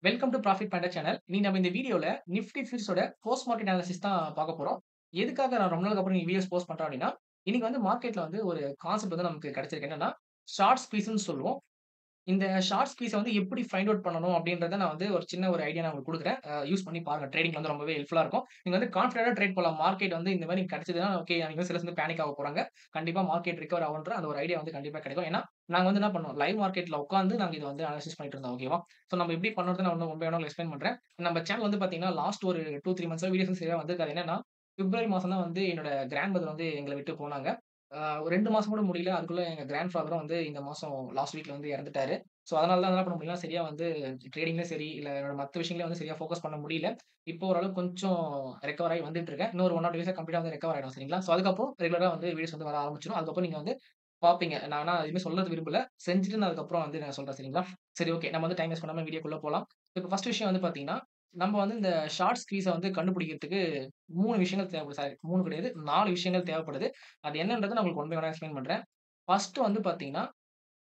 Welcome to profit பண்ட channel. இன்னைக்கு நம்ம இந்த வீடியோல நிஃப்டி ஃபியூச்சர்ஸோட போஸ்ட் மார்க்கெட் அனாலிசிஸ் தான் பார்க்க போறோம். எதுக்காக நான் ரொம்ப நாளுக்கு அப்புறம் வீடியோஸ் போஸ்ட் பண்றேன் அப்படின்னா, இன்னைக்கு வந்து மார்க்கெட்ல வந்து ஒரு கான்செப்ட் வந்து நமக்கு கிடைச்சிருக்கு. என்னன்னா, ஷார்ட் ஸ்குவீஸ்ன்னு சொல்லுவோம். இந்த ஷார்ட் ஸ்குவீஸ வந்து எப்படி ஃபைண்ட் அவுட் பண்ணணும் அப்படின்றத நான் வந்து ஒரு சின்ன ஒரு ஐடியா நான் உங்களுக்கு குடுக்குறேன். யூஸ் பண்ணி பாருங்க. ட்ரேடிங்ல வந்து ரொம்பவே ஹெல்ப்ஃபுல்லா இருக்கும். நீங்க வந்து கான்ஃபிடென்ட்டா ட்ரேட் பண்ணலாம். மார்க்கெட் வந்து இந்த மாரி கிடைச்சதுன்னா, ஓகே அன்னைக்கு வந்து சிலர்ஸ் வந்து பேனிக் ஆக போறாங்க. கண்டிப்பா மார்க்கெட் ரிகவர் ஆகுன்ற அந்த ஒரு ஐடியா வந்து கண்டிப்பா கிடைக்கும். ஏன்னா, நாங்க வந்து என்ன பண்ணோம், லைவ் மார்க்கெட்ல உட்கார்ந்து நாங்க இத வந்து அனலைசிஸ் பண்ணிட்டு இருந்தோம். ஓகேவா? சோ நம்ம எப்படி பண்ணணும்னு நான் ஒன் பை ஒன்னா எக்ஸ்பிளைன் பண்றேன். நம்ம சேனல் வந்து பார்த்தீங்கன்னா, லாஸ்ட் ஒரு 2, 3 மந்த்ஸா வீடியோஸ் சரியா வந்திருக்காது. என்னன்னா, பிப்ரவரி மாசம் தான் வந்து என்னோட கிராண்ட் மதர் வந்து எங்கள விட்டு போனாங்க. ஒரு 2 மாசம் கூட முடியல. அதுக்குள்ள எங்க கிராண்ட் ஃபாதரும் வந்து இந்த மாசம் லாஸ்ட் வீக்ல வந்து இறந்துட்டாரு. சோ, அதனால தான் என்ன பண்ண முடியல, சரியா வந்து ட்ரேடிங்லயும் சரி, இல்ல என்னோட மத்த விஷயங்களையும் வந்து சரியா ஃபோக்கஸ் பண்ண முடியல. இப்போ ஓரளவுக்கு கொஞ்சம் ரெக்கவர் ஆகி வந்துட்டு இருக்கேன். இன்னொரு 1 ஆர் 2 டேஸ்ல கம்ப்ளீட்டா வந்து ரெக்கவர் ஆயிடும் சரிங்களா? சோ, அதுக்கப்புறம் ரெகுலரா வந்து வீடியோஸ் வந்து வர ஆரம்பிச்சுரும். அதுக்கப்புறம் நீங்க வந்து பார்ப்பீங்க. நான் ஆனா எதுவுமே சொல்ல விரும்பல. செஞ்சுட்டு நான் அதுக்கப்புறம் வந்து நான் சொல்றேன் சரிங்களா? சரி ஓகே. நம்ம வந்து டைம் வேஸ்ட் பண்ணாம வீடியோக்குள்ள போலாம். இப்ப ஃபர்ஸ்ட் விஷயம் வந்து பார்த்தீங்கன்னா, நம்ம வந்து இந்த ஷார்ட் ஸ்குவீஸ வந்து கண்டுபிடிக்கிறதுக்கு 3 விஷயங்கள் தேவைப்படுது. சாரி 3 கிடையாது. 4 விஷயங்கள் தேவைப்படுது. அது என்னன்றத நான் உங்களுக்கு ஒன் பை ஒன்னா எக்ஸ்பிளைன் பண்றேன். ஃபர்ஸ்ட் வந்து பார்த்தீங்கன்னா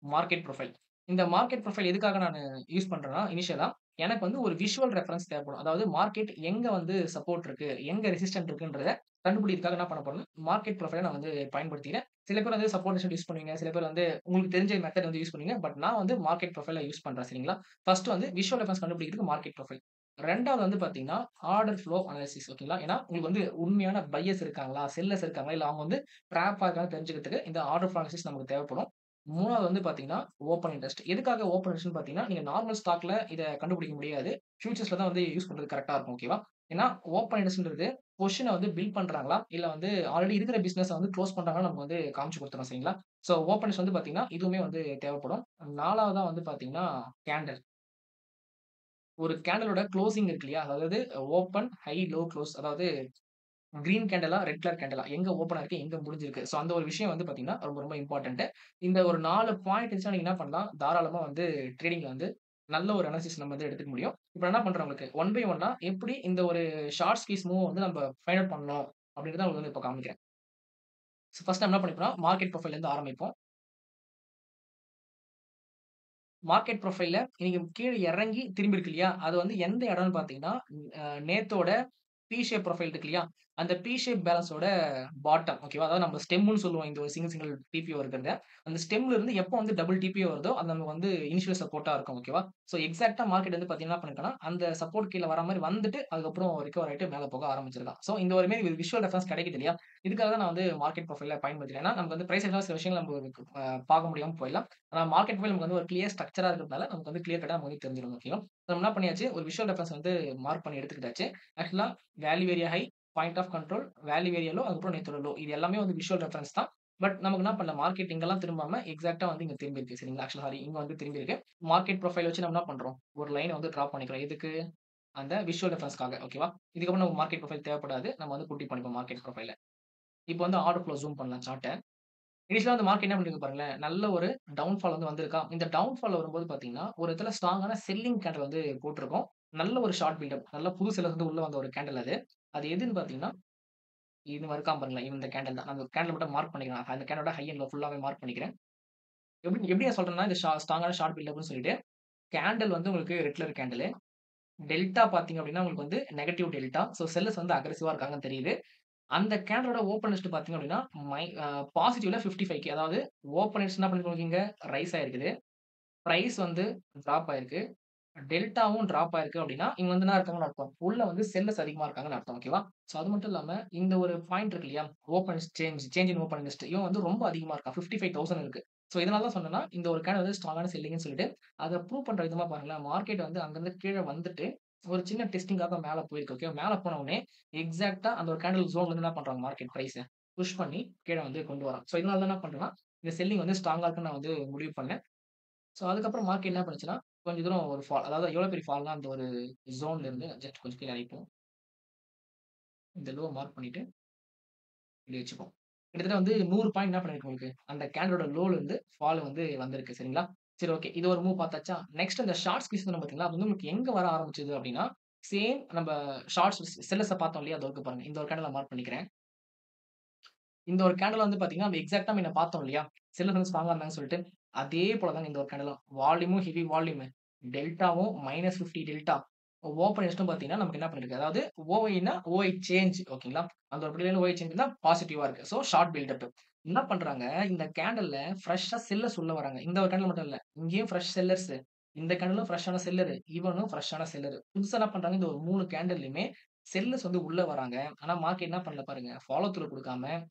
மார்க்கெட் ப்ரொஃபைல். இந்த மார்க்கெட் ப்ரொஃபைல் எதுக்காக நானு யூஸ் பண்றேன்னா, இனிஷியலா எனக்கு வந்து ஒரு விஷுவல் ரெஃபரன்ஸ் தேவைப்படும். அதாவது மார்க்கெட் எங்க வந்து சப்போர்ட் இருக்கு, எங்க ரெசிஸ்டன்ட் இருக்குன்றத கண்டுபிடிக்கிறதுக்காக என்ன பண்ண போறேன்னா, மார்க்கெட் ப்ரொஃபைல நான் வந்து பயன்படுத்திக்கிறேன். சில பேர் வந்து சப்போர்ட் ரெசிஸ்டன்ட் யூஸ் பண்ணுவீங்க. சில பேர் வந்து உங்களுக்கு தெரிஞ்ச மெத்தட் வந்து யூஸ் பண்ணுவீங்க. பட் நான் வந்து மார்க்கெட் ப்ரொஃபைல யூஸ் பண்றேன் சரிங்களா? ஃபர்ஸ்ட் வந்து விஷுவல் ரெஃபரன்ஸ் கண்டுபிடிக்கிறதுக்கு மார்க்கெட் ப்ரொஃபைல். 2வது வந்து பார்த்தீங்கன்னா, ஆர்டர் ஃப்ளோ அனாலிசிஸ் ஓகேங்களா? ஏன்னா உங்களுக்கு வந்து உண்மையான பையர்ஸ் இருக்காங்களா? செல்லர்ஸ் இருக்காங்களா? இல்ல அவங்க வந்து ட்ராப்பா இருக்காங்கன்னு தெரிஞ்சுக்கிறதுக்கு இந்த ஆர்டர் ஃப்ளோ அனாலிசிஸ் நமக்கு தேவைப்படும். 3வது வந்து பார்த்தீங்கன்னா, ஓப்பன் இன்ட்ரெஸ்ட். எதுக்காக ஓப்பன் இன்ட்ரெஸ்ட்ன்னு பார்த்தீங்கன்னா, நீங்க நார்மல் ஸ்டாக்ல இத கண்டுபிடிக்க முடியாது. ஃபியூச்சர்ஸ்ல தான் வந்து யூஸ் பண்றது கரெக்ட்டா இருக்கும். ஓகேவா? ஏன்னா, ஓப்பன் இன்ட்ரெஸ்ட்ன்றது பொசிஷன வந்து பில்ட் பண்றாங்களா? இல்ல வந்து ஆல்ரெடி இருக்கிற பிசினஸ வந்து குளோஸ் பண்றாங்களான்னு நமக்கு வந்து காமிச்சு குடுத்துரும் சரிங்களா? சோ, ஓப்பன் இன்ட்ரெஸ்ட் வந்து பார்த்தீங்கன்னா, இதுவுமே வந்து தேவைப்படும். 4வதா வந்து பார்த்தீங்கன்னா, கேண்டில். ஒரு கேண்டிலோட குளோசிங் இருக்கு இல்லையா? அதாவது ஓப்பன், ஹை, லோ, குளோஸ். அதாவது கிரீன் கேண்டலா, ரெட் கலர் கேண்டலா எங்க ஓப்பன் ஆயிருக்கு, எங்க முடிஞ்சிருக்கு. சோ அந்த ஒரு விஷயம் வந்து பார்த்தீங்கன்னா, ரொம்ப ரொம்ப இம்பார்ட்டன்ட். இந்த ஒரு 4 பாயிண்ட் இருந்துச்சுனா நீங்க என்ன பண்ணலாம், தாராளமா வந்து ட்ரேடிங்ல வந்து நல்ல ஒரு அனாலிசிஸ் நம்ம வந்து எடுத்துக்க முடியும். இப்ப நான் என்ன பண்றேன் உங்களுக்கு, ஒன் பை ஒன்னா எப்படி இந்த ஒரு ஷார்ட் ஸ்குவீஸ் மூவ் வந்து நம்ம ஃபைண்ட் அவுட் பண்ணணும் அப்படின்றத உங்களுக்கு வந்து இப்ப காமிக்கிறேன். சோ ஃபர்ஸ்ட் நம்ம என்ன பண்ணிப்போம்னா, மார்க்கெட் ப்ரொஃபைல்ல இருந்து ஆரம்பிப்போம். மார்க்கெட் ப்ரொஃபைல்ல நீங்க கீழ இறங்கி திரும்பி இருக்கு இல்லையா? அது வந்து எந்த இடம்னு பார்த்தீங்கன்னா, நேத்தோட பி ஷேப் ப்ரொஃபைல் இருக்கு இல்லையா? அந்த பி ஷேப் பேலன்ஸோட பாட்டம் ஓகேவா? அதாவது நம்ம ஸ்டெம்ன்னு சொல்லுவோம். இந்த ஒரு சிங்கிள் சிங்கிள் டிபிஓ இருக்கிறத. அந்த ஸ்டெம்ல இருந்து எப்போ வந்து டபுள் டிபிஓ வருதோ, அது நமக்கு வந்து இனிஷியல் சப்போர்ட்டா இருக்கும். ஓகேவா? ஸோ எக்ஸாக்ட்டா மார்க்கெட் வந்து பார்த்தீங்கன்னா, என்ன பண்ணிருக்குன்னா, அந்த சப்போர்ட் கீழ வர மாரி வந்துட்டு, அதுக்கப்புறம் ரிகவர் ஆயிட்டு மேல போக ஆரம்பிச்சிருக்கான். ஸோ இந்த ஒரு மாரி விஷுவல் ரெஃபரன்ஸ் கிடைக்குது இல்லையா? இதுக்காக தான் நான் வந்து மார்க்கெட் ப்ரொஃபைல பயன்படுத்துறேன். ஏன்னா, நமக்கு வந்து பிரைஸ் சில விஷயங்கள் நம்ம பார்க்க முடியாம போயிடலாம். ஆனா மார்க்கெட் ப்ரொஃபைல் நமக்கு வந்து ஒரு கிளியர் ஸ்ட்ரக்சரா இருக்கிறதுனால, நமக்கு வந்து கிளியர் கட்டா நமக்கு வந்து தெரிஞ்சிரும். ஓகேவா? நம்ம என்ன பண்ணியாச்சு, ஒரு விஷுவல் ரெஃபரன்ஸ் வந்து மார்க் பண்ணி எடுத்துக்கிட்டாச்சு. ஆக்சுவலா value area high, point of control, value area low, அதுக்கப்புறம் நேத்தோட லோ. இது எல்லாமே வந்து விஷுவல் ரெஃபரன்ஸ் தான். பட் நமக்கு என்ன பண்ணல, மார்க்கெட் இங்கலாம் திரும்பாம எக்ஸாக்ட்டா வந்து இங்க திரும்பியிருக்கு. சரிங்களா? ஆக்சுவலா சாரி இங்க வந்து திரும்பியிருக்கு. மார்க்கெட் ப்ரொஃபைல் வச்சு நம்ம என்ன பண்றோம், ஒரு லைன வந்து டிரா பண்ணிக்கிறோம். எதுக்கு? அந்த விஷுவல் ரெஃபரன்ஸ்க்காக. ஓகேவா? இதுக்கப்புறம் நமக்கு மார்க்கெட் ப்ரொஃபைல் தேவைப்படாது. நம்ம வந்து குட்டி பண்ணிப்போம் மார்க்கெட் ப்ரொஃபைல. இப்போ வந்து ஆர்டர் ஃப்ளோ ஜூம் பண்ணலாம் சார்ட்ட. இனிஷியலா வந்து மார்க்கெட் என்ன பண்ணிருக்கு பாருங்களேன். நல்ல ஒரு டவுன்ஃபால் வந்து வந்திருக்கா. இந்த டவுன்ஃபால் வரும்போது பார்த்தீங்கன்னா, ஒரு இடத்துல ஸ்ட்ராங்கான செல்லிங் கேண்டில் வந்து போட்டிருக்கும். நல்ல ஒரு ஷார்ட் பில்டப். நல்ல புது செல்லர்ஸ் வந்து உள்ள வந்த ஒரு கேண்டில் அது. அது எதுன்னு பார்த்தீங்கன்னா, இது இருக்கான் பாருங்களேன். இந்த கேண்டில் தான். நான் அந்த கேண்டில் மட்டும் மார்க் பண்ணிக்கிறேன். அந்த கேண்டலோட ஹை அண்ட் லோ ஃபுல்லாவே மார்க் பண்ணிக்கிறேன். எப்படி எப்படி நான் சொல்றேன்னா, இந்த ஸ்ட்ராங்கான ஷார்ட் பில்டப்ன்னு சொல்லிட்டு, கேண்டில் வந்து உங்களுக்கு ரெட் கலர் கேண்டிலு. டெல்டா பார்த்தீங்க அப்படின்னா, உங்களுக்கு வந்து நெகட்டிவ் டெல்டா. ஸோ செல்லர்ஸ் வந்து அக்ரெசிவா இருக்காங்கன்னு தெரியுது. அந்த கேண்டலோட ஓப்பன் லிஸ்ட் பார்த்தீங்க அப்படின்னா, மை பாசிட்டிவ்ல 55K அதாவது ஓப்பன் லிஸ்ட் என்ன பண்ணிருக்கீங்க, ரைஸ் ஆயிருக்குது. பிரைஸ் வந்து டிராப் ஆயிருக்கு. டெல்டாவும் டிராப் ஆயிருக்கு அப்படின்னா, இங்க வந்து என்ன இருக்காங்கன்னு அர்த்தம். உள்ள வந்து செல்லர்ஸ் அதிகமா இருக்காங்கன்னு அர்த்தம். ஓகேவா? சோ அது மட்டும் இல்லாம, இந்த ஒரு பாயிண்ட் இருக்கு இல்லையா? Open change in open list இவன் வந்து ரொம்ப அதிகமா இருக்கான். 55,000 இருக்கு. சோ இதனால தான் சொன்னேன்னா, இந்த ஒரு கேண்டில் வந்து ஸ்ட்ராங்கான செல்லிங்ன்னு சொல்லிட்டு, அத ப்ரூவ் பண்ற விதமா பாருங்களேன். மார்க்கெட் வந்து அங்கருந்து கீழ வந்துட்டு, ஒரு சின்ன டெஸ்டிங்காக மேல போயிருக்கு. ஓகேவா? மேல போன உடனே எக்ஸாக்ட்டா அந்த ஒரு கேண்டில் ஜோன்ல இருந்து என்ன பண்றாங்க மார்க்கெட் பிரைஸ புஷ் பண்ணி கீழ வந்து கொண்டு வரான். சோ இதனால தான் என்ன பண்றேன்னா, இந்த செல்லிங் வந்து ஸ்ட்ராங்கா இருக்குன்னு நான் வந்து முடிவு பண்ணேன். சோ, அதுக்கப்புறம் மார்க்கெட் என்ன பண்ணுச்சுன்னா, கொஞ்சம் தூரம் ஒரு ஃபால். அதாவது எவ்வளோ பெரிய ஃபால்னா, அந்த ஒரு ஜோன்ல இருந்து ஜஸ்ட் கொஞ்சம் கீழ இறங்கிப்போம். இந்த லோவ மார்க் பண்ணிட்டு இப்படி வச்சுப்போம். கிட்டத்தட்ட வந்து 100 பாயிண்ட் என்ன பண்ணிருக்கு உங்களுக்கு? அந்த கேண்டலோட லோல இருந்து ஃபால் வந்து வந்திருக்கு. சரிங்களா? சரி ஓகே. இது ஒரு மூவ் பார்த்தாச்சா? நெக்ஸ்ட் அந்த ஷார்ட் ஸ்குவீஸ் சொன்னேன் பார்த்தீங்களா? அது வந்து உங்களுக்கு எங்க வர ஆரம்பிச்சது அப்படின்னா, சேம் நம்ப ஷார்ட்ஸ் செல்லர்ஸ பார்த்தோம் இல்லையா? அதோ இருக்கு பாருங்க. இந்த ஒரு கேண்டல மார்க் பண்ணிக்கிறேன். இந்த ஒரு கேண்டில் வந்து பார்த்தீங்கன்னா, நம்ம எக்ஸாக்ட்டா முன்ன பார்த்தோம் இல்லையா? செல்லர்ஸ் வந்து ஸ்ட்ராங்கா இருந்தாங்கன்னு சொல்லிட்டு. அதே போல தாங்க இந்த ஒரு கேண்டிலும். வால்யூமும் ஹெவி வால்யூமு. டெல்டாவும் -50 டெல்டா. ஓப்பன் இன்ட்ரெஸ்ட்டும் பார்த்தீங்கன்னா, நமக்கு என்ன பண்ணிருக்கு? அதாவது ஓஐன்னா ஓஐ சேஞ்ச் ஓகேங்களா? அந்த ஒரு புள்ளியில ஓஐ சேஞ்ச்னா பாசிட்டிவா இருக்கு. So short buildup. என்ன பண்றாங்க? இந்த கேண்டில்ல ஃப்ரெஷ்ஷா செல்லர்ஸ் உள்ள வராங்க. இந்த ஒரு கேண்டில் மட்டும் இல்ல. இங்கேயும் ஃப்ரெஷ் செல்லர்ஸ். இந்த கேண்டிலும் ஃப்ரெஷ்ஷான செல்லரு. இவனும் ஃப்ரெஷ்ஷான செல்லரு. புதுசா என்ன பண்றாங்க? இந்த ஒரு 3 கேண்டில்லயுமே செல்லர்ஸ் வந்து உள்ள வராங்க. ஆனா மார்க்கெட் என்ன பண்ணல பாருங்க. ஃபாலோ த்ரூ குடுக்காம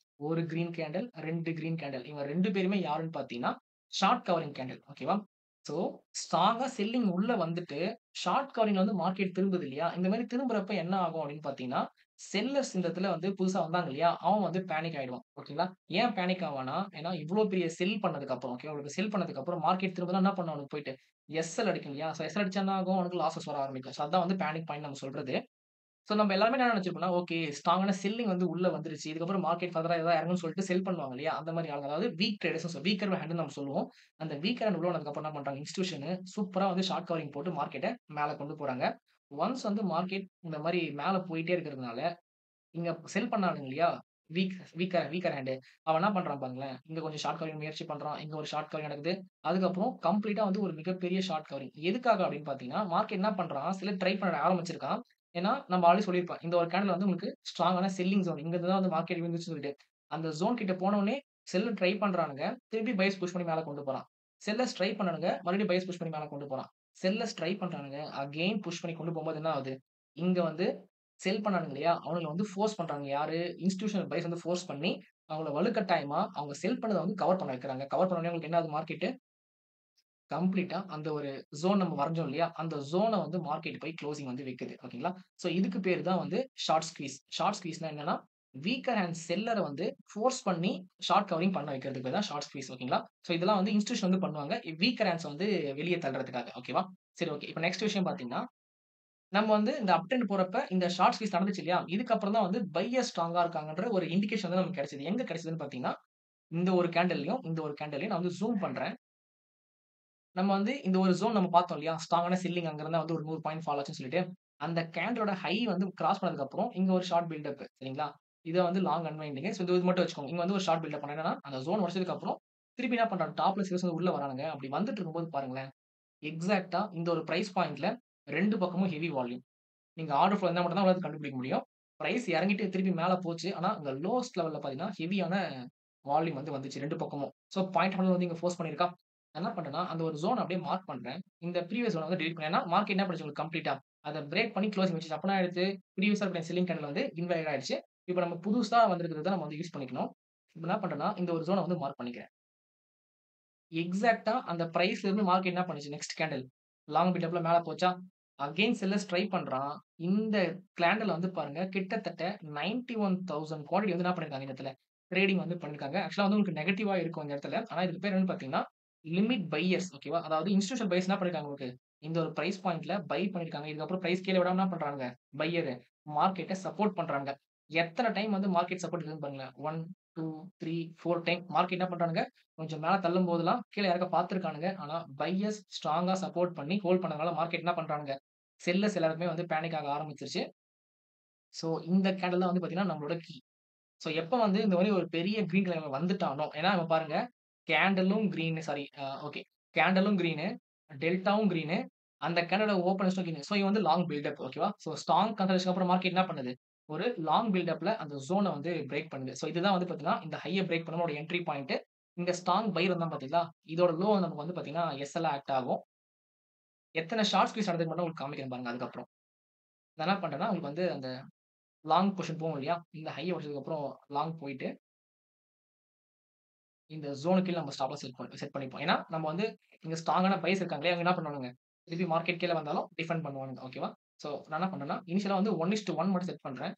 1 கிரீன் கேண்டில், 2 கிரீன் கேண்டில். இவங்க 2 பேருமே யாருன்னு பார்த்தீங்கன்னா, ஷார்ட் கவரிங் கேண்டில். ஓகேவா? ஸோ ஸ்ட்ராங்கா செல்லிங் உள்ள வந்துட்டு, ஷார்ட் கவரிங்ல வந்து மார்க்கெட் திரும்புது இல்லையா? இந்த மாரி திரும்புறப்ப என்ன ஆகும் அப்படின்னு பார்த்தீங்கன்னா, செல்லர்ஸ் இந்த இடத்துல வந்து புதுசா வந்தாங்க இல்லையா? அவன் வந்து பேனிக் ஆயிடுவான். ஓகேங்களா? ஏன் பேனிக் ஆவான்னா, ஏன்னா இவ்ளோ பெரிய செல் பண்ணதுக்கு அப்புறம் ஓகேவா? இவ்ளோ செல் பண்ணதுக்கு அப்புறம் மார்க்கெட் திரும்புதுன்னா என்ன பண்ணும் அவனுக்கு போயிட்டு? எஸ்எல் அடிக்கும் இல்லையா? ஸோ எஸ்எல் அடிச்சா என்ன ஆகும்? அவனுக்கு லாஸஸ் வர ஆரம்பிக்கும். ஸோ அதான் வந்து பேனிக் பாயிண்ட் நம்ம சொல்றது. சோ நம்ம எல்லாருமே என்ன நெனச்சிருப்போம்னா, ஓகே ஸ்ட்ராங்கான செல்லிங் வந்து உள்ள வந்துருச்சு. இதுக்கப்புறம் மார்க்கெட் ஃபர்தரா ஏதாவது இறங்கும்னு சொல்லிட்டு செல் பண்ணுவாங்க இல்லையா? அந்த மாரி ஆளுங்க. அதாவது வீக் ட்ரேடர்ஸ்ன்னு வீக்கர் ஹேண்ட்ன்னு நம்ம சொல்லுவோம். அந்த வீக்கர் ஹேண்ட் உள்ள வந்ததுக்கப்புறம் என்ன பண்றாங்க, இன்ஸ்டிடியூஷனு சூப்பரா வந்து ஷார்ட் கவரிங் போட்டு மார்க்கெட்ட மேல கொண்டு போறாங்க. ஒன்ஸ் வந்து மார்க்கெட் இந்த மாரி மேல போயிட்டே இருக்கிறதுனால, இங்க செல் பண்ணானுங்க இல்லையா? Weaker weaker hand. அவன் என்ன பண்றான் பாருங்களேன். இங்க கொஞ்சம் ஷார்ட் கவரிங் முயற்சி பண்றான். இங்க ஒரு ஷார்ட் கவரிங் நடக்குது. அதுக்கப்புறம் கம்ப்ளீட்டா வந்து ஒரு மிகப்பெரிய ஷார்ட் கவரிங். எதுக்காக அப்படின்னு பார்த்தீங்கன்னா, மார்க்கெட் என்ன பண்றான், சிலர் ட்ரை பண்ண ஆரம்பிச்சிருக்கான். ஏன்னா, நம்ம ஆல்ரெடி சொல்லியிருப்பேன். இந்த ஒரு கேண்டில் வந்து உங்களுக்கு ஸ்ட்ராங்கான செல்லிங் ஜோன். இங்க இருந்து தான் வந்து மார்க்கெட் விழுந்துச்சுன்னு சொல்லிட்டு. அந்த ஜோன் கிட்ட போனோனே செல்லர் ட்ரை பண்றானுங்க. திருப்பி பைஸ் புஷ் பண்ணி மேல கொண்டு போறான். செல்லர்ஸ் ட்ரை பண்ணானுங்க. மறுபடியும் பைஸ் புஷ் பண்ணி மேல கொண்டு போறான். செல்லர்ஸ் ட்ரை பண்றானுங்க. அகைன் புஷ் பண்ணி கொண்டு போம்போது என்ன ஆகுது? இங்க வந்து செல் பண்ணானுங்க இல்லையா? அவனுங்கள வந்து ஃபோர்ஸ் பண்றாங்க. யாரு? இன்ஸ்டிடியூஷனல் பைஸ் வந்து ஃபோர்ஸ் பண்ணி, அவங்கள வலுக்கட்டாயமா அவங்க செல் பண்ணத வந்து கவர் பண்ண வைக்கிறாங்க. கவர் பண்ண உடனே உங்களுக்கு என்ன ஆகுது மார்க்கெட்டு? கம்ப்ளீட்டா அந்த ஒரு ஜோன் நம்ம வரைஞ்சோம் இல்லையா? அந்த ஜோன வந்து மார்க்கெட் போய் குளோசிங் வந்து வைக்குது. ஓகேங்களா? சோ இதுக்கு பேரு தான் வந்து ஷார்ட் ஸ்குவீஸ். ஷார்ட் ஸ்குவீஸ்னா என்னன்னா, வீக்கர் ஹேண்ட் செல்லர வந்து ஃபோர்ஸ் பண்ணி ஷார்ட் கவரிங் பண்ண வைக்கிறதுக்கு பேரு தான் ஷார்ட் ஸ்குவீஸ். ஓகேங்களா? சோ இதெல்லாம் வந்து இன்ஸ்டிடியூஷன் வந்து பண்ணுவாங்க. வீக்கர் ஹேண்ட்ஸ வந்து வெளிய தள்றதுக்காக. ஓகேவா? சரி ஓகே. இப்ப நெக்ஸ்ட் விஷயம் பார்த்தீங்கன்னா, நம்ம வந்து இந்த அப் ட்ரெண்ட் போறப்ப இந்த ஷார்ட் ஸ்குவீஸ் நடந்துச்சு இல்லையா? இதுக்கப்புறம் தான் வந்து பையர் ஸ்ட்ராங்கா இருக்காங்கன்ற ஒரு இண்டிகேஷன் வந்து நமக்கு கிடைச்சது. எங்க கிடைச்சதுன்னு பார்த்தீங்கன்னா, இந்த ஒரு கேண்டில்லயும், இந்த ஒரு கேண்டில்லயும் நான் வந்து ஜூம் பண்றேன். நம்ம வந்து இந்த ஒரு ஜோன் நம்ம பார்த்தோம் இல்லையா? ஸ்ட்ராங்கான செல்லிங் அங்க இருந்தா வந்து ஒரு 100 பாயிண்ட் ஃபால் ஆச்சுன்னு சொல்லிட்டு. அந்த கேண்டிலோட ஹை வந்து கிராஸ் பண்ணதுக்கு அப்புறம், இங்க ஒரு ஷார்ட் பில்டப் சரிங்களா? இத வந்து லாங் அன்வைண்டிங். ஸோ இது மட்டும் வச்சுக்கோங்க. இங்க வந்து ஒரு ஷார்ட் பில்டப் பண்ணேன். என்னன்னா, அந்த ஜோன் உடைச்சதுக்கு அப்புறம், திருப்பி என்ன பண்றாங்க, டாப்ல சேல்ஸ் வந்து உள்ள வரானுங்க. அப்படி வந்துட்டு இருக்கும்போது பாருங்களேன், எக்ஸாக்ட்டா இந்த ஒரு பிரைஸ் பாயிண்ட்ல 2 பக்கமும் ஹெவி வால்யூம். நீங்க ஆர்டர் ஃப்ளோ இருந்தா மட்டும் தான் உங்களால கண்டுபிடிக்க முடியும். பிரைஸ் இறங்கிட்டு திருப்பி மேல போச்சு. ஆனா, இந்த லோவஸ்ட் லெவல்ல பார்த்தீங்கன்னா, ஹெவியான வால்யூம் வந்து வந்துச்சு 2 பக்கமும். ஸோ பாயிண்ட் வந்து இங்க ஃபோர்ஸ் பண்ணியிருக்கா? நான் என்ன பண்றேன்னா, அந்த ஒரு ஜோன் அப்படியே மார்க் பண்றேன். இந்த ப்ரீவியஸ் ஜோன வந்து டெலீட் பண்ணேன். ஏன்னா, மார்க்கெட் என்ன பண்ணுச்சு உங்களுக்கு கம்ப்ளீட்டா. அத பிரேக் பண்ணி க்ளோசிங் வச்சுச்சு. அப்ப என்ன ஆயிடுச்சு? ப்ரீவியஸா இருக்கிற செல்லிங் கேண்டில் வந்து இன்வாலிட் ஆயிடுச்சு. இப்ப நம்ம புதுசா வந்திருக்கிறத நம்ம வந்து யூஸ் பண்ணிக்கணும். இப்ப என்ன பண்றேன்னா, இந்த ஒரு ஜோன வந்து மார்க் பண்ணிக்கிறேன். எக்ஸாக்ட்டா அந்த பிரைஸ்ல இருந்து மார்க்கெட் என்ன பண்ணுச்சு நெக்ஸ்ட் கேண்டில். லாங் பில்டப்ல மேல போச்சா? அகைன் செல்லர்ஸ் ட்ரை பண்றான். இந்த கேண்டில் வந்து பாருங்க கிட்டத்தட்ட 91,000 குவான்டிட்டி வந்து என்ன பண்ணியிருக்காங்க இந்த இடத்துல. ட்ரேடிங் வந்து பண்ணியிருக்காங்க. ஆக்சுவலா வந்து உங்களுக்கு நெகட்டிவா இருக்கும் இந்த இடத்துல. ஆனா இதுக்கு பேர் என்னன்னு பார்த்தீங்கன்னா, லிமிட் பையர்ஸ் ஓகேவா? அதாவது இன்ஸ்டிடியூஷனல் பையர்ஸ் என்ன பண்ணியிருக்காங்க உங்களுக்கு, இந்த ஒரு பிரைஸ் பாயிண்ட்ல பை பண்ணியிருக்காங்க. இதுக்கப்புறம் பிரைஸ் கீழ விடாம என்ன பண்றாங்க? பையர் மார்க்கெட்ட சப்போர்ட் பண்றாங்க. எத்தன டைம் வந்து மார்க்கெட் சப்போர்ட் இருக்குதுன்னு பாருங்களேன். 1, 2, 3, 4 டைம் மார்க்கெட் என்ன பண்றானுங்க? கொஞ்சம் மேல தள்ளும்போதெல்லாம் கீழ இறக்க பார்த்துருக்கானுங்க. ஆனா பையர்ஸ் ஸ்ட்ராங்கா சப்போர்ட் பண்ணி ஹோல்ட் பண்ணதுனால மார்க்கெட் என்ன பண்றானுங்க? செல்லர்ஸ் எல்லாருக்குமே வந்து பேனிக் ஆக ஆரம்பிச்சுருச்சு. ஸோ இந்த கேண்டில் தான் வந்து பார்த்தீங்கன்னா, நம்மளோட கீ. ஸோ எப்ப வந்து இந்த மாரி ஒரு பெரிய கிரீன் கலர்ல வந்துட்டானோ ஏன்னா இங்க பாருங்க கேண்டிலும் கிரீன் சாரி ஓகே. கேண்டிலும் கிரீனு, டெல்டாவும் கிரீனு, அந்த கேண்டிலோட ஓப்பனிங்ஸும் கிரீனு. ஸோ இவன் வந்து லாங் பில்டப் ஓகேவா? ஸோ ஸ்ட்ராங் கன்சல்டேஷனுக்கு அப்புறம் மார்க்கெட் என்ன பண்ணுது? ஒரு லாங் பில்டப்ல அந்த ஜோன வந்து பிரேக் பண்ணுது. ஸோ இதுதான் வந்து பார்த்தீங்கன்னா, இந்த ஹைய பிரேக் பண்ணும்போது ஒரு என்ட்ரி பாயிண்ட். இங்க ஸ்ட்ராங் பையர் இருந்தான் பார்த்தீங்களா? இதோட லோ நமக்கு வந்து பார்த்தீங்கன்னா, எஸ்எல்லா ஆக்ட் ஆகும். எத்தன ஷார்ட் ஸ்குவீஸ் நடந்திருக்கு மட்டும் உங்களுக்கு காமிக்கிறேன் பாருங்க அதுக்கப்புறம். நான் என்ன பண்றேன்னா, உங்களுக்கு வந்து அந்த லாங் பொசிஷன் போகும் இல்லையா? இந்த ஹைய உடைச்சதுக்கப்புறம் லாங் போயிட்டு, இந்த ஜோனுக்கு கீழ நம்ம ஸ்டாப் லாஸ் செட் பண்ணிப்போம். ஏன்னா, நம்ம வந்து இங்க ஸ்ட்ராங்கான பையர்ஸ் இருக்காங்களே, அவங்க என்ன பண்ணுவானுங்க? திருப்பி மார்க்கெட் கீழ வந்தாலும் டிஃபெண்ட் பண்ணுவானுங்க. ஓகேவா? ஸோ நான் என்ன பண்றேன்னா, இனிஷியலா வந்து 1:1 மட்டும் செட் பண்றேன்.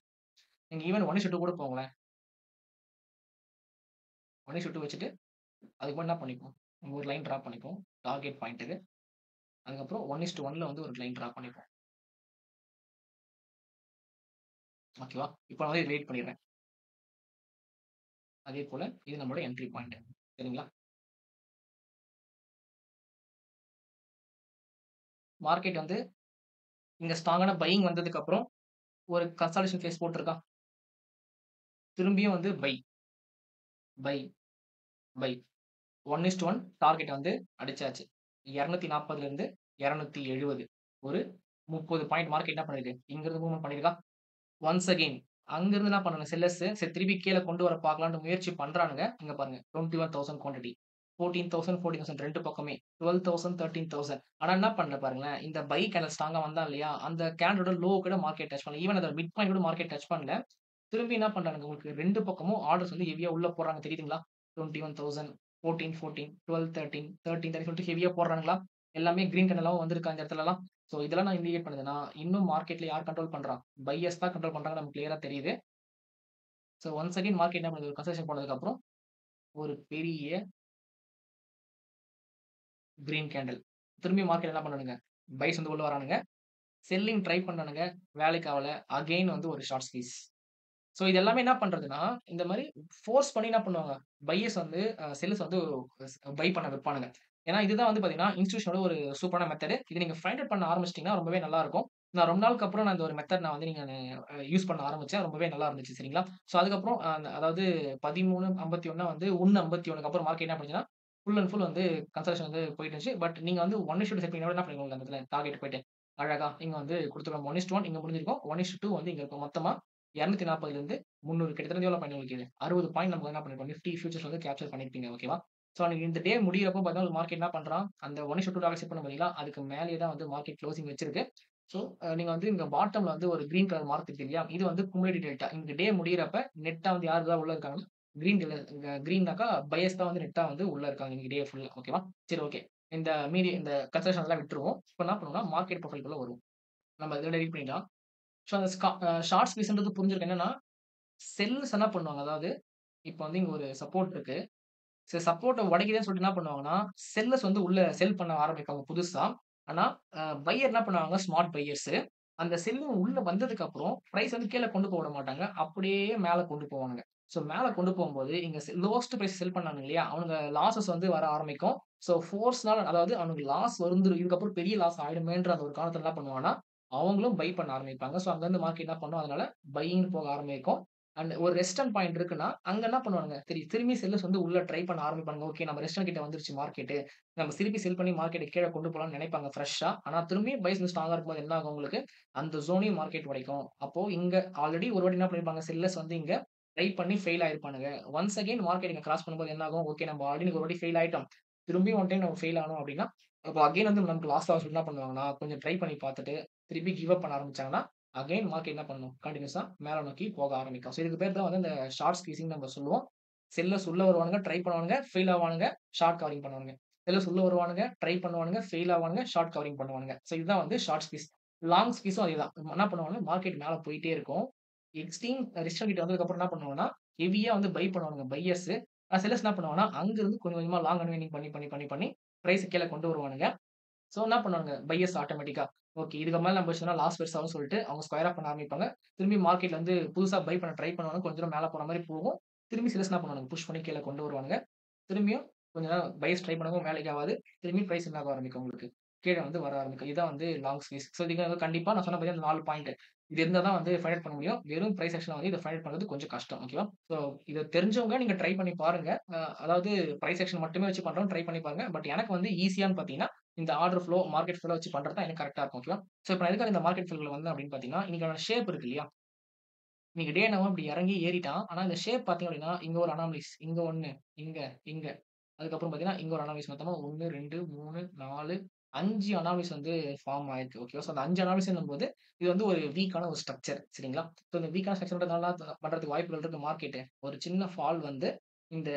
நீங்க ஈவன் 1:2 கூட போங்களேன். 1:2 வச்சுட்டு, அதுக்கப்புறம் என்ன பண்ணிப்போம்? ஒரு லைன் டிரா பண்ணிப்போம். டார்கெட் பாயிண்ட்க்கு. அதுக்கப்புறம் 1:1ல வந்து ஒரு லைன் டிரா பண்ணிப்போம். ஓகேவா? இப்ப நான் வந்து வெயிட் பண்ணிடுறேன். அதே போல இது நம்மளோட என்ட்ரி பாயிண்ட். சரிங்களா? மார்க்கெட் வந்து இங்க ஸ்ட்ராங்கான பையிங் வந்ததுக்கு அப்புறம் ஒரு கன்சாலிடேஷன் ஃபேஸ் போட்டுருக்கா? திரும்பியும் வந்து பை. By, by. 1:1 டார்கெட் வந்து அடிச்சாச்சு. 240லிருந்து 270 ஒரு 30 பாயிண்ட் மார்க்கெட் என்ன பண்ணிருக்கு? இங்கிருந்து மூவ்மென்ட் பண்ணியிருக்கா? ஒன்ஸ் அகைன் அங்கிருந்து என்ன பண்ணாங்க செல்லர்ஸ் சரி திருப்பி கீழ கொண்டு வர பார்க்கலாம்ன்னு முயற்சி பண்றானுங்க. இங்க பாருங்க 21,000 குவான்டிட்டி. 14,000, 14,000 2 பக்கமே. 12,000, 13,000 ஆனா என்ன பண்ணல பாருங்களேன். இந்த பை கேண்டில் ஸ்ட்ராங்கா வந்தான் இல்லையா? அந்த கேண்டிலோட லோ கூட மார்க்கெட் டச் பண்ணல. ஈவன் அதோட மிட் பாயிண்ட் கூட மார்க்கெட் டச் பண்ணல. திரும்பி என்ன பண்றானுங்க உங்களுக்கு 2 பக்கமும் ஆர்டர்ஸ் வந்து ஹெவியா உள்ள போடுறாங்க தெரியுதுங்களா? 21,000, 14, 14, 12, 13, 13, 13 சொல்லிட்டு ஹெவியா போடுறானுங்களா? எல்லாமே கிரீன் கலர்லாவும் வந்திருக்கா இந்த இடத்துலலாம். ஸோ இதெல்லாம் நான் இண்டிகேட் பண்ணுதுன்னா, இன்னும் மார்க்கெட்ல யார் கண்ட்ரோல் பண்றா? பையர்ஸ் தான் கண்ட்ரோல் பண்றாங்கன்னு நமக்கு கிளியரா தெரியுது. ஸோ ஒன்ஸ் அகைன் மார்க்கெட் என்ன பண்ணுது? ஒரு கன்சல்டேஷன் போனதுக்கப்புறம் ஒரு பெரிய கிரீன் கேண்டில். திரும்பி மார்க்கெட் என்ன பண்ணானுங்க? பைஸ் வந்து உள்ள வரானுங்க. செல்லிங் ட்ரை பண்ணானுங்க. வேலைக்கு ஆவல. அகைன் வந்து ஒரு ஷார்ட் ஸ்குவீஸ். ஸோ இது எல்லாமே என்ன பண்றதுன்னா, இந்த மாரி ஃபோர்ஸ் பண்ணி என்ன பண்ணுவாங்க, பையர்ஸ் வந்து செல்லர்ஸ் வந்து பை பண்ண வைப்பானுங்க. ஏன்னா, இதுதான் வந்து பார்த்தீங்கன்னா, இன்ஸ்டிடியூஷனோட ஒரு சூப்பரான மெத்தடு. இத நீங்க ஃபைண்ட் அவுட் பண்ண ஆரம்பிச்சுட்டீங்கன்னா, ரொம்பவே நல்லாருக்கும். நான் ரொம்ப நாளுக்கு அப்புறம் நான் இந்த ஒரு மெத்தட் நான் வந்து யூஸ் பண்ண ஆரம்பிச்சேன். ரொம்பவே நல்லா இருந்துச்சு சரிங்களா? ஸோ அதுக்கப்புறம் அதாவது 13.51 வந்து 1.51க்கு அப்புறம் மார்க்கெட் என்ன பண்ணுச்சுன்னா, ஃபுல் அண்ட் ஃபுல் வந்து கன்சல்டேஷன் வந்து போயிட்டு இருந்துச்சு. பட் நீங்க வந்து 1:2 செட் பண்ணீங்கன்னா என்ன பண்ணுவீங்க அந்த இடத்துல டார்கெட் போயிட்டு, அழகா இங்க வந்து குடுத்துருவோம். 1:1 இங்க முடிஞ்சிருக்கும். 1:2 வந்து இங்க இருக்கும். மொத்தமா 240லிருந்து 300 கிட்டத்தட்ட எவ்வளோ பாயிண்ட் உங்களுக்கு இது? 60 பாயிண்ட் நம்ம என்ன பண்ணிருக்கோம். நிஃப்டி ஃபியூச்சர்ஸ் வந்து கேப்சர் பண்ணியிருப்பீங்க. ஓகேவா? ஸோ அன்னைக்கு இந்த டே முடியிறப்போ பார்த்தீங்கன்னா, மார்க்கெட் என்ன பண்றான், அந்த 1:2 டாலர் செட் பண்ணோம் பார்த்தீங்களா? அதுக்கு மேலேயே தான் வந்து மார்க்கெட் க்ளோசிங் வச்சிருக்கு. ஸோ நீங்க வந்து இங்க பாட்டம்ல வந்து ஒரு கிரீன் கலர் மார்க் இருக்கு இல்லையா? இது வந்து குமுலேட்டிவ் டெல்டா. இந்த டே முடியிறப்ப நெட்டா வந்து யார் தான் உள்ள இருக்காங்கன்னா, கிரீன் கலர் கிரீன்னாக்கா பையர்ஸ் தான் வந்து நெட்டா வந்து உள்ள இருக்காங்க இன்னைக்கு டே ஃபுல்லா. ஓகேவா? சரி ஓகே. இந்த மீதி இந்த கன்சல்டேஷன் அதெல்லாம் விட்டுருவோம். இப்ப என்ன பண்ணுவோம்னா, மார்க்கெட் ப்ரொஃபைல்குள்ள வருவோம். நம்ம இதில ரீட் பண்ணிடலாம். ஸோ அந்த ஷார்ட் ஸ்குவீஸ்ன்றது புரிஞ்சிருக்கு என்னன்னா, செல்லர்ஸ் என்ன பண்ணுவாங்க, அதாவது இப்ப வந்து இங்க ஒரு சப்போர்ட் இருக்கு. சரி சப்போர்ட்ட உடைக்குதுன்னு சொல்லிட்டு என்ன பண்ணுவாங்கன்னா, செல்லர்ஸ் வந்து உள்ள செல் பண்ண ஆரம்பிப்பாங்க புதுசா. ஆனா, பையர் என்ன பண்ணுவாங்க, ஸ்மார்ட் பையர்ஸு. அந்த செல்லிங் உள்ள வந்ததுக்கு அப்புறம் பிரைஸ் வந்து கீழ கொண்டு போக விட மாட்டாங்க. அப்படியே மேல கொண்டு போவானுங்க. ஸோ மேல கொண்டு போம்போது இங்க லோவஸ்ட் பிரைஸ் செல் பண்ணானுங்க இல்லையா? அவனுங்க லாஸஸ் வந்து வர ஆரம்பிக்கும். ஸோ ஃபோர்ஸ்னால அதாவது அவனுக்கு லாஸ் இதுக்கப்புறம் பெரிய லாஸ் ஆயிடுமேன்ற அந்த ஒரு காரணத்துல என்ன பண்ணுவான்னா, அவங்களும் பை பண்ண ஆரம்பிப்பாங்க. ஸோ அங்கருந்து மார்க்கெட் என்ன பண்ணும், அதனால பையிங்ன்னு போக ஆரம்பிக்கும். அண்ட் ஒரு ரெசிஸ்டன்ட் பாயிண்ட் இருக்குன்னா, அங்க என்ன பண்ணுவானுங்க, திரும்பி செல்லர்ஸ் வந்து உள்ள ட்ரை பண்ண ஆரம்பிப்பானுங்க. ஓகே நம்ம ரெசிஸ்டன்ட் கிட்ட வந்துருச்சு மார்க்கெட்டு. நம்ம திருப்பி செல் பண்ணி மார்க்கெட்ட கீழ கொண்டு போலாம்னு நெனைப்பாங்க ஃப்ரெஷ்ஷா. ஆனா திரும்பியும் பைஸ் வந்து ஸ்ட்ராங்கா இருக்கும்போது என்ன ஆகும் உங்களுக்கு, அந்த ஜோனையும் மார்க்கெட் உடைக்கும். அப்போ இங்க ஆல்ரெடி ஒரு வாட்டி என்ன பண்ணியிருப்பாங்க, செல்லர்ஸ் வந்து இங்க ட்ரை பண்ணி ஃபெயில் ஆயிருப்பானுங்க. ஒன்ஸ் அகைன் மார்க்கெட் இங்க கிராஸ் பண்ணும்போது என்ன ஆகும், ஓகே நம்ம ஆல்ரெடி ஒரு வாட்டி ஃபெயில் ஆயிட்டோம். திரும்பியும் ஒன் டைம் நம்ம ஃபெயில் ஆனோம் அப்டின்னா, அப்போ அகைன் வந்து நமக்கு லாஸ் ஆகும்னு சொல்லிட்டு என்ன பண்ணுவாங்கன்னா, கொஞ்சம் ட்ரை பண்ணி பார்த்துட்டு, திருப்பி கிவ் அப் பண்ண ஆரம்பிச்சாங்கன்னா, அகைன் மார்க்கெட் என்ன பண்ணணும், கன்டினியூஸா மேல நோக்கி போக ஆரம்பிக்கும். ஸோ இதுக்கு பேர் தான் வந்து இந்த ஷார்ட் ஸ்குவீசிங்ன்னு நம்ம சொல்லுவோம். செல்லர்ஸ் உள்ள வருவானுங்க, ட்ரை பண்ணுவானுங்க, ஃபெயில் ஆவானுங்க, ஷார்ட் கவரிங் பண்ணுவானுங்க. செல்லர்ஸ் உள்ள வருவானுங்க, ட்ரை பண்ணுவானுங்க, ஃபெயில் ஆவானுங்க, ஷார்ட் கவரிங் பண்ணுவானுங்க. ஸோ இதுதான் வந்து ஷார்ட் ஸ்குவீஸ். லாங் ஸ்குவீஸும் அதேதான். என்ன பண்ணுவாங்கன்னா, மார்க்கெட் மேல போயிட்டே இருக்கும். எக்ஸ்ட்ரீம் ரெசிஸ்டன்ட் கிட்ட வந்ததுக்கு அப்புறம் என்ன பண்ணுவாங்கன்னா, ஹெவியா வந்து பை பண்ணுவானுங்க பையர்ஸ். செல்லர்ஸ் என்ன பண்ணுவாங்கன்னா, அங்கிருந்து கொஞ்சம் கொஞ்சமா லாங் அன்வைண்டிங் பண்ணி பிரைஸ கீழ கொண்டு வருவானுங்க. சோ என்ன பண்ணுவாங்க, பையர்ஸ் ஆட்டோமேட்டிக்கா, ஓகே இதுக்கு மேல நம்ம வச்சோம்னா லாஸ் பெருசாகும்னு சொல்லிட்டு அவங்க ஸ்கொயர் ஆப் பண்ண ஆரம்பிப்பாங்க. திரும்பி மார்க்கெட்ல வந்து புதுசா பை பண்ண ட்ரை பண்ணுவாங்க. கொஞ்சம் தூரம் மேல போற மாரி போகும். திரும்பி செல்லர்ஸ் என்ன பண்ணுவானுங்க, புஷ் பண்ணி கீழ கொண்டு வருவானுங்க. திரும்பியும் கொஞ்ச நேரம் பையர்ஸ் ட்ரை பண்ணவும் வேலைக்கு ஆவாது. திரும்பியும் பிரைஸ் என்ன ஆக ஆரம்பிக்கும் உங்களுக்கு. கீழ வந்து வர ஆரம்பிக்கும். இதான் வந்து லாங் ஸ்குவீஸ். ஸோ இதுக்கு வந்து கண்டிப்பா நான் சொன்ன பார்த்தீங்கன்னா 4 பாயிண்ட். இது இருந்தா தான் வந்து ஃபைண்ட் அவுட் பண்ண முடியும். வெறும் பிரைஸ் ஆக்ஷன்ல வந்து இத ஃபைண்ட் அவுட் பண்றது கொஞ்சம் கஷ்டம். ஓகேவா? ஸோ இத தெரிஞ்சவங்க நீங்க ட்ரை பண்ணி பாருங்க. அதாவது பிரைஸ் ஆக்ஷன் மட்டுமே வச்சு பண்றவங்க ட்ரை பண்ணி பாருங்க. பட் எனக்கு வந்து ஈஸியான்னு பார்த்தீங்கன்னா, இந்த ஆர்டர் ஃப்ளோ, மார்க்கெட் ஃப்ளோ வச்சு பண்றது தான் எனக்கு கரெக்ட்டா இருக்கும். ஓகேவா? ஸோ இப்ப நான் எதுக்காக இந்த மார்க்கெட் ஃப்ளோக்குள்ள வந்தேன் அப்படின்னு பார்த்தீங்கன்னா, இன்னைக்கான ஷேப் இருக்கு இல்லையா? இன்னைக்கு டே என்னவோ இப்படி இறங்கி ஏறிட்டான். ஆனா இந்த ஷேப் பார்த்தீங்க அப்படின்னா, இங்க ஒரு அனாமலிஸ், இங்க 1, இங்க, இங்க. அதுக்கப்புறம் பார்த்தீங்கன்னா, இங்க ஒரு அனாமலிஸ் மொத்தமா 1, 2, 3, 4, 5 அனாமலிஸ் வந்து ஃபார்ம் ஆயிருக்கு. ஓகேவா? ஸோ அந்த 5 அனாமலிஸ்ன்னும்போது, இது வந்து ஒரு வீக்கான ஒரு ஸ்ட்ரக்சர். சரிங்களா? ஸோ இந்த வீக்கான ஸ்ட்ரக்சர்ன்றதுனால பண்றதுக்கு வாய்ப்புகள் இருக்கு மார்க்கெட்டு. ஒரு சின்ன ஃபால் வந்து இந்த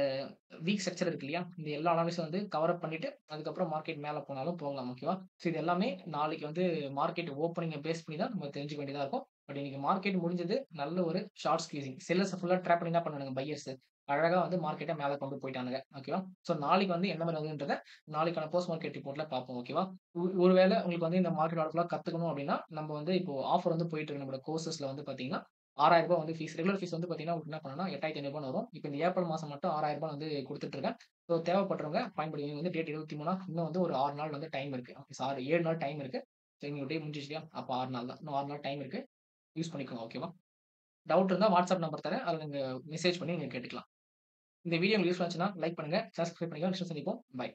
வீக் ஸ்ட்ரக்சர் இருக்கு இல்லையா? இந்த எல்லா அனாலிசிஸும் வந்து கவர் அப் பண்ணிட்டு, அதுக்கப்புறம் மார்க்கெட் மேல போனாலும் போகலாம். ஓகேவா? ஸோ இது எல்லாமே நாளைக்கு வந்து மார்க்கெட் ஓப்பனிங்க பேஸ் பண்ணி தான் நம்ம தெரிஞ்சுக்க வேண்டியதா இருக்கும். பட் இன்னைக்கு மார்க்கெட் முடிஞ்சது நல்ல ஒரு ஷார்ட் ஸ்குவீசிங். செல்லர்ஸ ஃபுல்லா ட்ராப் பண்ணி என்ன பண்ணானுங்க பையர்ஸ். அழகா வந்து மார்க்கெட்ட மேல கொண்டு போய்ட்டானுங்க. ஓகேவா? ஸோ நாளைக்கு வந்து என்ன மாரி வருதுன்றத நாளைக்கான போஸ்ட் மார்க்கெட் ரிப்போர்ட்ல பார்ப்போம். ஓகேவா? ஒருவேள உங்களுக்கு வந்து இந்த மார்க்கெட் ஆர்டர் ஃபுல்லா கத்துக்கணும் அப்டின்னா, நம்ம வந்து இப்போ ஆஃபர் வந்து போயிட்டு இருக்கு நம்மளோட கோர்சஸ்ல வந்து பார்த்தீங்கன்னா, ரூ. 6,000 வந்து ஃபீஸ். ரெகுலர் ஃபீஸ் வந்து பார்த்தீங்கன்னா, உங்களுக்கு என்ன பண்ணணும்னா ரூ. 8,500 வரும். இப்ப இந்த ஏப்ரல் மாசம் மட்டும் ரூ. 6,000 வந்து குடுத்துட்டு இருக்கேன். ஸோ தேவைப்படுறவங்க பயன்படுத்தி வந்து டேட் 23 இன்னும் வந்து ஒரு 6 நாள் வந்து டைம் இருக்கு. சாரி 7 நாள் டைம் இருக்கு. ஸோ இன்னைக்கு டே முடிஞ்சிருச்சு இல்லையா? அப்ப 6 நாள் தான். இன்னும் 6 நாள் டைம் இருக்கு. யூஸ் பண்ணிக்கோங்க. ஓகேவா? டவுட் இருந்தா வாட்ஸ்அப் நம்பர் தரேன். அதுல நீங்க மெசேஜ் பண்ணி நீங்க கேட்டுக்கலாம். இந்த வீடியோ உங்களுக்கு யூஸ்ஃபுல்லா இருந்துச்சுன்னா லைக் பண்ணுங்க. சப்ஸ்கிரைப் பண்ணிக்கோங்க. நெக்ஸ்ட் சந்திப்போம். பை.